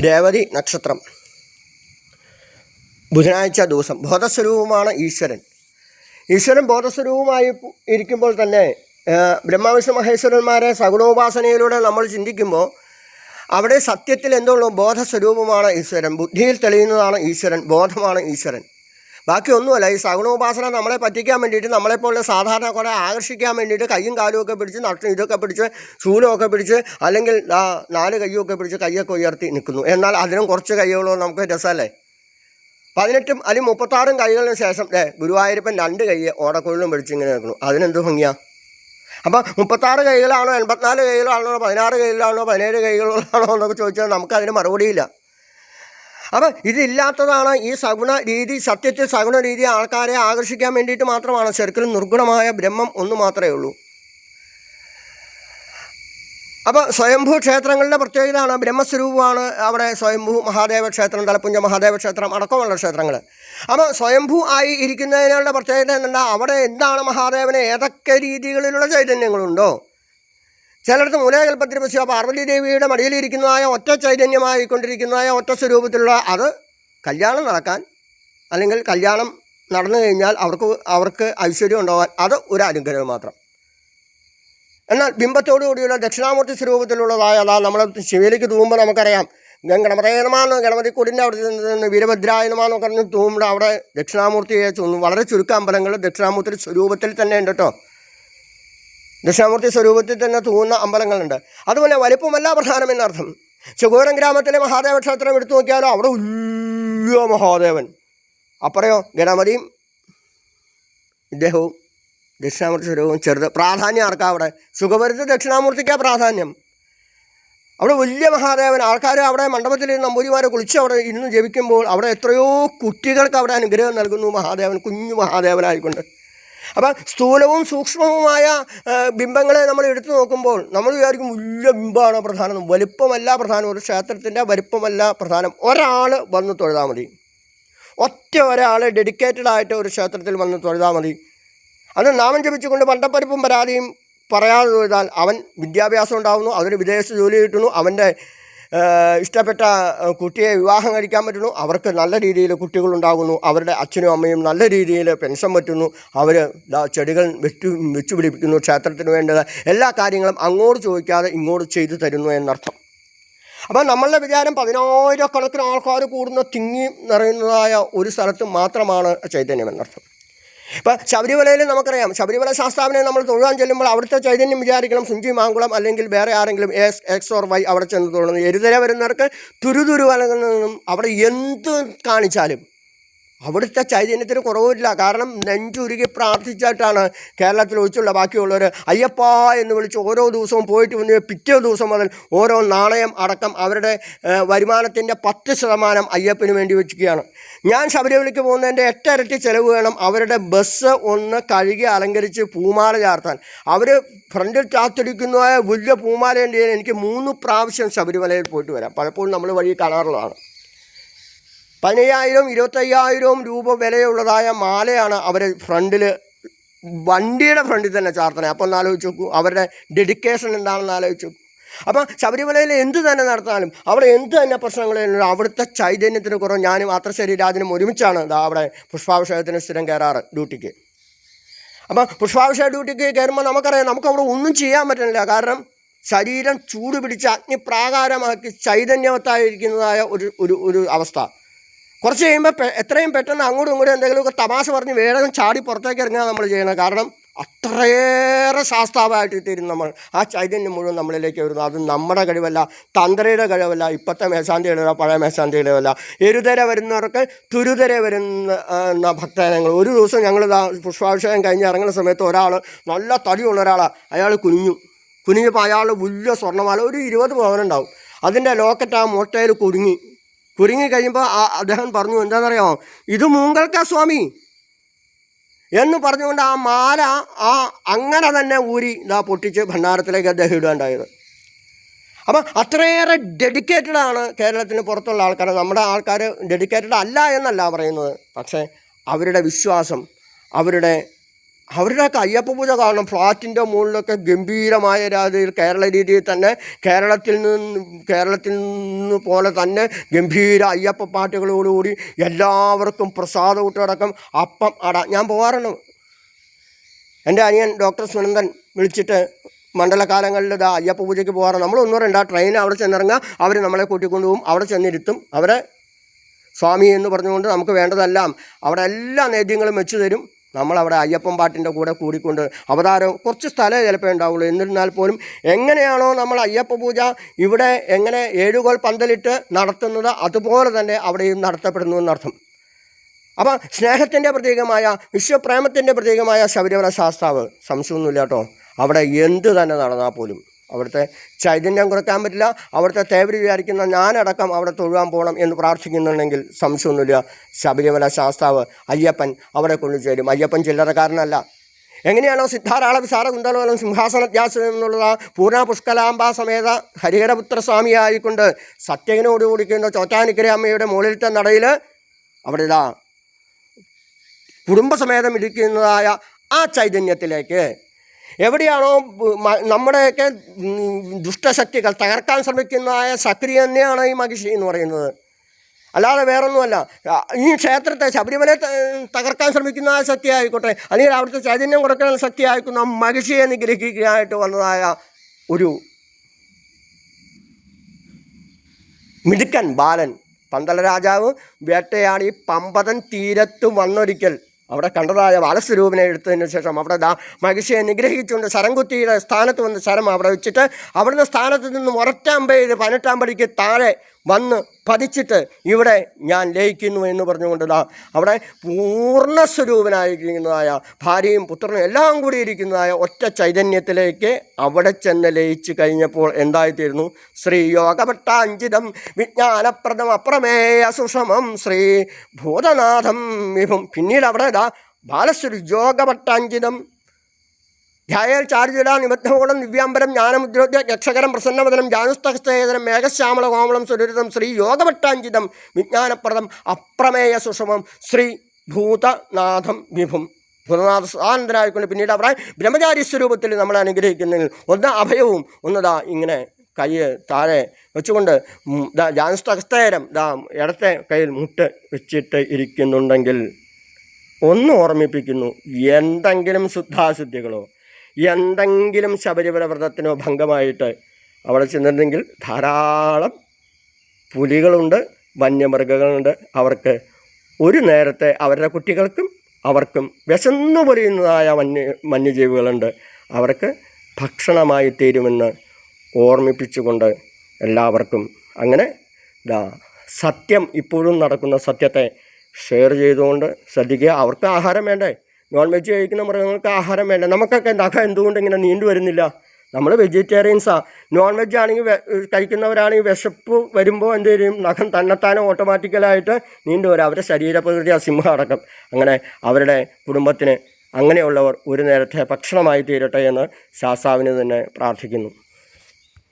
രേവതി നക്ഷത്രം, ബുധനാഴ്ച ദിവസം. ബോധസ്വരൂപമാണ് ഈശ്വരൻ. ഈശ്വരൻ ബോധസ്വരൂപമായി ഇരിക്കുമ്പോൾ തന്നെ ബ്രഹ്മവിഷ്ണു മഹേശ്വരന്മാരെ സഗുണോപാസനയിലൂടെ നമ്മൾ ചിന്തിക്കുമ്പോൾ അവിടെ സത്യത്തിൽ എന്തുള്ളൂ? ബോധസ്വരൂപമാണ് ഈശ്വരൻ. ബുദ്ധിയിൽ തെളിയുന്നതാണ് ഈശ്വരൻ, ബോധമാണ് ഈശ്വരൻ. ബാക്കിയൊന്നുമല്ല. ഈ സഗുണോപാസന നമ്മളെ പറ്റിക്കാൻ വേണ്ടിയിട്ട്, നമ്മളെപ്പോലെ സാധാരണ കുറേ ആകർഷിക്കാൻ വേണ്ടിയിട്ട് കയ്യും കാലും ഒക്കെ പിടിച്ച് ഇതൊക്കെ പിടിച്ച് ശൂലമൊക്കെ പിടിച്ച് അല്ലെങ്കിൽ 4 കയ്യൊക്കെ പിടിച്ച് കയ്യൊക്കെ ഉയർത്തി നിൽക്കുന്നു. എന്നാൽ അതിനും കുറച്ച് കൈകളോ നമുക്ക് രസമല്ലേ? 18 അല്ലെങ്കിൽ 36 കൈകളിന് ശേഷം ഗുരുവായൂരപ്പൻ 2 കൈ ഓടക്കുഴലും പിടിച്ച് ഇങ്ങനെ നിൽക്കുന്നു. അതിനെന്ത് ഭംഗിയാ? അപ്പം 36 കൈകളാണോ, 84 കൈകളാണോ, 16 കൈകളാണോ, 17 കൈകളാണോ എന്നൊക്കെ ചോദിച്ചാൽ നമുക്കതിന് മറുപടിയില്ല. അപ്പം ഇതില്ലാത്തതാണ് ഈ സഗുണ രീതി. സത്യത്തിൽ സഗുണ രീതി ആൾക്കാരെ ആകർഷിക്കാൻ വേണ്ടിയിട്ട് മാത്രമാണ്. ശരിക്കും നിർഗുണമായ ബ്രഹ്മം ഒന്ന് മാത്രമേ ഉള്ളൂ. അപ്പോൾ സ്വയംഭൂ ക്ഷേത്രങ്ങളുടെ പ്രത്യേകതയാണ് ബ്രഹ്മസ്വരൂപമാണ് അവിടെ സ്വയംഭൂ മഹാദേവ ക്ഷേത്രം, തലപ്പുഞ്ച മഹാദേവ ക്ഷേത്രം അടക്കമുള്ള ക്ഷേത്രങ്ങൾ. അപ്പോൾ സ്വയംഭൂ ആയി ഇരിക്കുന്നതിനുള്ള പ്രത്യേകത എന്നല്ല, അവിടെ എന്താണ് മഹാദേവന് ഏതൊക്കെ രീതികളിലുള്ള ചൈതന്യങ്ങളുണ്ടോ? ചിലടത്ത് മൂലകൽപ്പത്തിൽ ശിവ പാർവതി ദേവിയുടെ മടിയിലിരിക്കുന്നതായ ഒറ്റ ചൈതന്യമായിക്കൊണ്ടിരിക്കുന്നതായ ഒറ്റ സ്വരൂപത്തിലുള്ള അത് കല്യാണം നടക്കാൻ അല്ലെങ്കിൽ കല്യാണം നടന്നു കഴിഞ്ഞാൽ അവർക്ക് ഐശ്വര്യം ഉണ്ടാകാൻ അത് ഒരു അനുഗ്രഹം മാത്രം. എന്നാൽ ബിംബത്തോടു കൂടിയുള്ള ദക്ഷിണാമൂർത്തി സ്വരൂപത്തിലുള്ളതായ നമ്മൾ ശിവയിലേക്ക് തൂകുമ്പോൾ നമുക്കറിയാം, ഗണപതേനമാന്ന് ഗണപതി കൊടിൻ്റെ അവിടെ നിന്ന് വീരഭദ്രായനമാന്ന് പറഞ്ഞ് തൂകുമ്പോൾ അവിടെ ദക്ഷിണാമൂർത്തിയെ വളരെ ചുരുക്കം അമ്പലങ്ങൾ ദക്ഷിണാമൂർത്തി സ്വരൂപത്തിൽ തന്നെ ഉണ്ട് കേട്ടോ. ദക്ഷിണാമൂർത്തി സ്വരൂപത്തിൽ തന്നെ തൂങ്ങുന്ന അമ്പലങ്ങളുണ്ട്. അതുപോലെ വലിപ്പമല്ല പ്രധാനം എന്നർത്ഥം. ചകോരം ഗ്രാമത്തിലെ മഹാദേവ ക്ഷേത്രം എടുത്തു നോക്കിയാലോ അവിടെ വലിയ മഹാദേവൻ, അപ്പറയോ ഗണപതിയും ഇദ്ദേഹവും ദക്ഷിണാമൂർത്തി സ്വരൂപവും ചെറുത്. പ്രാധാന്യം ആർക്കാ അവിടെ? സുഖപരിത ദക്ഷിണാമൂർത്തിക്കാണ് പ്രാധാന്യം. അവിടെ വലിയ മഹാദേവൻ. ആൾക്കാർ അവിടെ മണ്ഡപത്തിൽ നമ്പൂതിരിമാരെ കുളിച്ച് അവിടെ ഇന്ന് ജപിക്കുമ്പോൾ അവിടെ എത്രയോ കുട്ടികൾക്ക് അവിടെ അനുഗ്രഹം നൽകുന്നു മഹാദേവൻ, കുഞ്ഞു മഹാദേവനായിക്കൊണ്ട്. അപ്പം സ്ഥൂലവും സൂക്ഷ്മവുമായ ബിംബങ്ങളെ നമ്മൾ എടുത്തു നോക്കുമ്പോൾ നമ്മൾ വിചാരിക്കും വലിയ ബിംബമാണ് പ്രധാനം. വലിപ്പമല്ല പ്രധാനം. ഒരു ക്ഷേത്രത്തിൻ്റെ വലിപ്പമല്ല പ്രധാനം. ഒരാൾ വന്ന് തൊഴുതാൽ മതി. ഒരാൾ ഡെഡിക്കേറ്റഡ് ആയിട്ട് ഒരു ക്ഷേത്രത്തിൽ വന്ന് തൊഴുതാൽ മതി. അത് നാമം ജപിച്ചുകൊണ്ട് പണ്ടപ്പരിപ്പും പരാതിയും പറയാതെ തൊഴുതാൽ അവൻ വിദ്യാഭ്യാസം ഉണ്ടാകുന്നു, അവന് വിദേശ ജോലി കിട്ടുന്നു, അവൻ്റെ ഇഷ്ടപ്പെട്ട കുട്ടിയെ വിവാഹം കഴിക്കാൻ പറ്റുന്നു, അവർക്ക് നല്ല രീതിയിൽ കുട്ടികളുണ്ടാകുന്നു, അവരുടെ അച്ഛനും അമ്മയും നല്ല രീതിയിൽ പെൻഷൻ പറ്റുന്നു, അവർ ചെടികൾ വെച്ചു പിടിപ്പിക്കുന്നു, ക്ഷേത്രത്തിന് വേണ്ടത് എല്ലാ കാര്യങ്ങളും അങ്ങോട്ട് ചോദിക്കാതെ ഇങ്ങോട്ട് ചെയ്തു തരുന്നു എന്നർത്ഥം. അപ്പം നമ്മളുടെ വിചാരം 10,000 ആൾക്കാർ കൂടുന്ന തിങ്ങി നിറയുന്നതായ ഒരു സ്ഥലത്ത് മാത്രമാണ് ചൈതന്യം എന്നർത്ഥം. ഇപ്പം ശബരിമലയിൽ നമുക്കറിയാം, ശബരിമല ശാസ്താവിനെ നമ്മൾ തൊഴുവാൻ ചെല്ലുമ്പോൾ അവിടുത്തെ ചൈതന്യം വിചാരിക്കണം സുഞ്ചി മാങ്കുളം അല്ലെങ്കിൽ വേറെ ആരെങ്കിലും എക്സ് ഓർ വൈ അവിടെ ചെന്ന് തൊഴുന്നത്. എരുതര വരുന്നവർക്ക് തുരുതുരുവലകുന്നതും അവിടെ എന്ത് കാണിച്ചാലും അവിടുത്തെ ചൈതന്യത്തിന് കുറവില്ല. കാരണം നെഞ്ചുരുകി പ്രാർത്ഥിച്ചിട്ടാണ് കേരളത്തിൽ ഒഴിച്ചുള്ള ബാക്കിയുള്ളവർ അയ്യപ്പ എന്ന് വിളിച്ച് ഓരോ ദിവസവും പോയിട്ട് വന്ന് പിറ്റേ ദിവസം മുതൽ ഓരോ നാണയം അടക്കം അവരുടെ വരുമാനത്തിൻ്റെ 10% അയ്യപ്പന് വേണ്ടി വെക്കുകയാണ്. ഞാൻ ശബരിമലയ്ക്ക് പോകുന്നതിൻ്റെ 8 ഇരട്ടി ചിലവ് വേണം അവരുടെ ബസ് ഒന്ന് കഴുകി അലങ്കരിച്ച് പൂമാല ചാർത്താൻ. അവർ ഫ്രണ്ടിൽ ചാർത്തിരിക്കുന്നതായ വലിയ പൂമാലയുണ്ട്. എനിക്ക് 3 പ്രാവശ്യം ശബരിമലയിൽ പോയിട്ട് വരാം. പലപ്പോഴും നമ്മൾ വഴി കാണാറുള്ളതാണ്. 15,000 25,000 രൂപ വിലയുള്ളതായ മാലയാണ് അവർ ഫ്രണ്ടിൽ വണ്ടിയുടെ ഫ്രണ്ടിൽ തന്നെ ചാർത്തണേ. അപ്പോൾ ഒന്ന് ആലോചിച്ച് നോക്കൂ, അവരുടെ ഡെഡിക്കേഷൻ എന്താണെന്ന് ആലോചിച്ച് നോക്കൂ. അപ്പം ശബരിമലയിൽ എന്ത് തന്നെ നടത്താനും അവിടെ എന്ത് തന്നെ പ്രശ്നങ്ങളും അവിടുത്തെ ചൈതന്യത്തിന് കുറവ്. ഞാനും ആത്രശ്ശേരി രാജനും ഒരുമിച്ചാണ് അവിടെ പുഷ്പാഭിഷേകത്തിന് സ്ഥിരം കയറാറ് ഡ്യൂട്ടിക്ക്. അപ്പം പുഷ്പാഭിഷേക ഡ്യൂട്ടിക്ക് കയറുമ്പോൾ നമുക്കറിയാം നമുക്കവിടെ ഒന്നും ചെയ്യാൻ പറ്റുന്നില്ല. കാരണം ശരീരം ചൂട് പിടിച്ച് അഗ്നിപ്രാകാരമാക്കി ചൈതന്യവത്തായിരിക്കുന്നതായ ഒരു അവസ്ഥ. കുറച്ച് കഴിയുമ്പോൾ എത്രയും പെട്ടെന്ന് അങ്ങോട്ടും ഇങ്ങോട്ടും എന്തെങ്കിലുമൊക്കെ തമാശ പറഞ്ഞ് വേഗം ചാടി പുറത്തേക്ക് ഇറങ്ങുക നമ്മൾ ചെയ്യണം. കാരണം അത്രയേറെ ശാസ്താവായിട്ട് തീരും നമ്മൾ. ആ ചൈതന്യം മുഴുവൻ നമ്മളിലേക്ക് വരുന്നു. അത് നമ്മുടെ കഴിവല്ല, തന്ത്രയുടെ കഴിവല്ല, ഇപ്പോഴത്തെ മേശാന്തിയുടെയോ പഴയ മേശാന്തിയുടെയോ അല്ല. എരുതര വരുന്നവർക്ക് തുരുതര വരുന്ന ഭക്തജനങ്ങൾ. ഒരു ദിവസം ഞങ്ങൾ പുഷ്പാഭിഷേകം കഴിഞ്ഞ് ഇറങ്ങുന്ന സമയത്ത് ഒരാൾ, നല്ല തടിയുള്ള ഒരാളാണ്, അയാൾ കുനിഞ്ഞപ്പോൾ അയാൾ വലിയ സ്വർണ്ണമാല ഒരു 20 പവനുണ്ടാവും. അതിൻ്റെ ലോക്കറ്റ് ആ മൊട്ടയിൽ കുരുങ്ങി കഴിയുമ്പോൾ അദ്ദേഹം പറഞ്ഞു, എന്താണെന്നറിയാമോ, ഇത് മൂങ്കൽക്ക സ്വാമി എന്ന് പറഞ്ഞുകൊണ്ട് ആ മാല അങ്ങനെ തന്നെ ഊരി പൊട്ടിച്ച് ഭണ്ഡാരത്തിലേക്ക് അദ്ദേഹം ഇടുകയുണ്ടായത്. അപ്പം അത്രയേറെ ഡെഡിക്കേറ്റഡാണ് കേരളത്തിന് പുറത്തുള്ള ആൾക്കാർ. നമ്മുടെ ആൾക്കാർ ഡെഡിക്കേറ്റഡ് അല്ല എന്നല്ല പറയുന്നത്, പക്ഷേ അവരുടെ വിശ്വാസം, അവരുടെ അവരുടെയൊക്കെ അയ്യപ്പ പൂജ കാണണം. ഫ്ലാറ്റിൻ്റെ മുകളിലൊക്കെ ഗംഭീരമായ രീതിയിൽ കേരള രീതിയിൽ തന്നെ കേരളത്തിൽ നിന്ന് പോലെ തന്നെ ഗംഭീര അയ്യപ്പ പാട്ടുകളോടുകൂടി എല്ലാവർക്കും പ്രസാദം ഊട്ടടക്കം അപ്പം അട. ഞാൻ പോകാറുണ്ട്. എൻ്റെ അനിയൻ ഡോക്ടർ സുനന്ദൻ വിളിച്ചിട്ട് മണ്ഡലകാലങ്ങളിൽ അയ്യപ്പ പൂജയ്ക്ക് പോകാറ്. നമ്മൾ 1-2 ട്രെയിൻ അവിടെ ചെന്നിറങ്ങുക, അവർ നമ്മളെ കൂട്ടിക്കൊണ്ടുപോകും, അവിടെ ചെന്നിരുത്തും. അവരെ സ്വാമി എന്ന് പറഞ്ഞുകൊണ്ട് നമുക്ക് വേണ്ടതെല്ലാം അവിടെ എല്ലാ നേദ്യങ്ങളും വെച്ച് തരും. നമ്മളവിടെ അയ്യപ്പൻ പാട്ടിൻ്റെ കൂടെ കൂടിക്കൊണ്ട് അവതാരം കുറച്ച് സ്ഥലമേ ചിലപ്പോൾ ഉണ്ടാവുള്ളൂ. എന്നിരുന്നാൽ പോലും എങ്ങനെയാണോ നമ്മൾ അയ്യപ്പ പൂജ ഇവിടെ എങ്ങനെ 7 കോൽ പന്തലിട്ട് നടത്തുന്നത് അതുപോലെ തന്നെ അവിടെയും നടത്തപ്പെടുന്നു എന്നർത്ഥം. അപ്പം സ്നേഹത്തിൻ്റെ പ്രതീകമായ വിശ്വപ്രേമത്തിൻ്റെ പ്രതീകമായ ശബരിമല ശാസ്താവ് സംശയമൊന്നുമില്ല കേട്ടോ. അവിടെ എന്ത് തന്നെ നടന്നാൽ പോലും അവിടുത്തെ ചൈതന്യം കുറയ്ക്കാൻ പറ്റില്ല. അവിടുത്തെ തേവര് വിചാരിക്കുന്ന ഞാനടക്കം അവിടെ തൊഴുവാൻ പോകണം എന്ന് പ്രാർത്ഥിക്കുന്നുണ്ടെങ്കിൽ സംശയമൊന്നുമില്ല, ശബരിമല ശാസ്താവ് അയ്യപ്പൻ അവിടെ കൊണ്ടുചേരും. അയ്യപ്പൻ ചില്ലറക്കാരനല്ല. എങ്ങനെയാണോ സിദ്ധാരാള വിസാര കുന്തലോലം സിംഹാസനത്യാസം എന്നുള്ള പൂർണ്ണ പുഷ്കലാംബ സമേത ഹരിഹരപുത്രസ്വാമിയായിക്കൊണ്ട് സത്യനോട് കൂടിക്കുന്ന ചോറ്റാനിക്കര അമ്മയുടെ മുകളിലത്തെ നടയിൽ അവിടെ കുടുംബസമേതം ഇരിക്കുന്നതായ ആ ചൈതന്യത്തിലേക്ക് എവിടെയാണോ നമ്മുടെയൊക്കെ ദുഷ്ടശക്തികൾ തകർക്കാൻ ശ്രമിക്കുന്നതായ ശക്തി തന്നെയാണ് ഈ മഹിഷി എന്ന് പറയുന്നത്. അല്ലാതെ വേറൊന്നുമല്ല. ഈ ക്ഷേത്രത്തെ ശബരിമല തകർക്കാൻ ശ്രമിക്കുന്ന ആ ശക്തി ആയിക്കോട്ടെ, അല്ലെങ്കിൽ അവിടുത്തെ ചൈതന്യം കുറയ്ക്കുന്ന ശക്തി ആയിക്കുന്ന മഹിഷിയെ നിഗ്രഹിക്കാനായിട്ട് വന്നതായ ഒരു മിടുക്കൻ ബാലൻ. പന്തള രാജാവ് വേട്ടയാടി പമ്പതൻ തീരത്ത് വന്നൊരിക്കൽ അവിടെ കണ്ടതായ ബാലസ്വരൂപിനെ എടുത്തതിന് ശേഷം അവിടെ മഹിഷിയെ നിഗ്രഹിച്ചുകൊണ്ട് ശരംകുത്തിയുടെ സ്ഥാനത്ത് വന്ന് ശരം അവിടെ വെച്ചിട്ട് അവിടുന്ന് സ്ഥാനത്ത് നിന്ന് ഒരറ്റാമ്പെയ്ത് 18-ാം പടിക്ക് താഴെ വന്ന് പതിച്ചിട്ട് ഇവിടെ ഞാൻ ലയിക്കുന്നു എന്ന് പറഞ്ഞുകൊണ്ട് അവിടെ പൂർണ്ണസ്വരൂപനായിരിക്കുന്നതായ ഭാര്യയും പുത്രനും എല്ലാം കൂടി ഇരിക്കുന്നതായ ഒറ്റ ചൈതന്യത്തിലേക്ക് അവിടെ ചെന്ന് ലയിച്ച് കഴിഞ്ഞപ്പോൾ എന്തായിത്തീരുന്നു? ശ്രീ യോഗഭട്ടാഞ്ചിതം വിജ്ഞാനപ്രദം അപ്രമേയ സുഷമം ശ്രീ ഭൂതനാഥം വിഭും. പിന്നീട് അവിടെ ബാലശ്വരി യോഗഭട്ടാഞ്ചിതം ധ്യായേൽ ചാരുജിടാ നിബദ്ധമോളം ദിവ്യാംബരം ജ്ഞാനമുദ്രോദ്യ യക്ഷകരം പ്രസന്നവദനം ജാനുസ്തഹസ്തേതരം മേഘശ്യാമള കോമളം സുരരിതം ശ്രീ യോഗഭട്ടാഞ്ചിതം വിജ്ഞാനപ്രദം അപ്രമേയ സുഷമം ശ്രീ ഭൂതനാഥം വിഭും. ഭൂതനാഥ സ്വാതന്ത്രനായിക്കൊണ്ട് പിന്നീട് അവിടെ ബ്രഹ്മചാരി സ്വരൂപത്തിൽ നമ്മളെ അനുഗ്രഹിക്കുന്നതിൽ ഒന്ന് അഭയവും ഒന്ന് ഇങ്ങനെ കൈ താഴെ വെച്ചുകൊണ്ട് ജാനുസ്തഹസ്തേരം ഇടത്തെ കയ്യിൽ മുട്ട് വെച്ചിട്ട് ഇരിക്കുന്നുണ്ടെങ്കിൽ ഒന്ന് ഓർമ്മിപ്പിക്കുന്നു, എന്തെങ്കിലും ശുദ്ധാശുദ്ധികളോ എന്തെങ്കിലും ശബരിമല വ്രതത്തിനോ ഭംഗമായിട്ട് അവിടെ ചെന്നിട്ടുണ്ടെങ്കിൽ ധാരാളം പുലികളുണ്ട്, വന്യമൃഗങ്ങളുണ്ട്. അവർക്ക് നേരത്തെ അവരുടെ കുട്ടികൾക്കും അവർക്കും വിശന്നു പൊലിയുന്നതായ വന്യജീവികളുണ്ട്. അവർക്ക് ഭക്ഷണമായി തീരുമെന്ന് ഓർമ്മിപ്പിച്ചുകൊണ്ട് എല്ലാവർക്കും അങ്ങനെ സത്യം ഇപ്പോഴും നടക്കുന്ന സത്യത്തെ ഷെയർ ചെയ്തുകൊണ്ട് ശ്രദ്ധിക്കുക. അവർക്ക് ആഹാരം വേണ്ടേ? നോൺ വെജ് കഴിക്കുന്ന മൃഗങ്ങൾക്ക് ആഹാരം വേണ്ടേ? നമുക്കൊക്കെ നഖം എന്തുകൊണ്ട് ഇങ്ങനെ നീണ്ടു വരുന്നില്ല? നമ്മൾ വെജിറ്റേറിയൻസാണ്. നോൺ വെജ് ആണെങ്കിൽ കഴിക്കുന്നവരാണെങ്കിൽ വിശപ്പ് വരുമ്പോൾ എന്ത് ചെയ്യും? നഖം തന്നെത്താനും ഓട്ടോമാറ്റിക്കലായിട്ട് നീണ്ടു വരും. അവരുടെ ശരീരപ്രകൃതി സിംഹം അടക്കം. അങ്ങനെ അവരുടെ കുടുംബത്തിന് അങ്ങനെയുള്ളവർ ഒരു നേരത്തെ ഭക്ഷണമായി തീരട്ടെ എന്ന് ശാസ്താവിന് തന്നെ പ്രാർത്ഥിക്കുന്നു.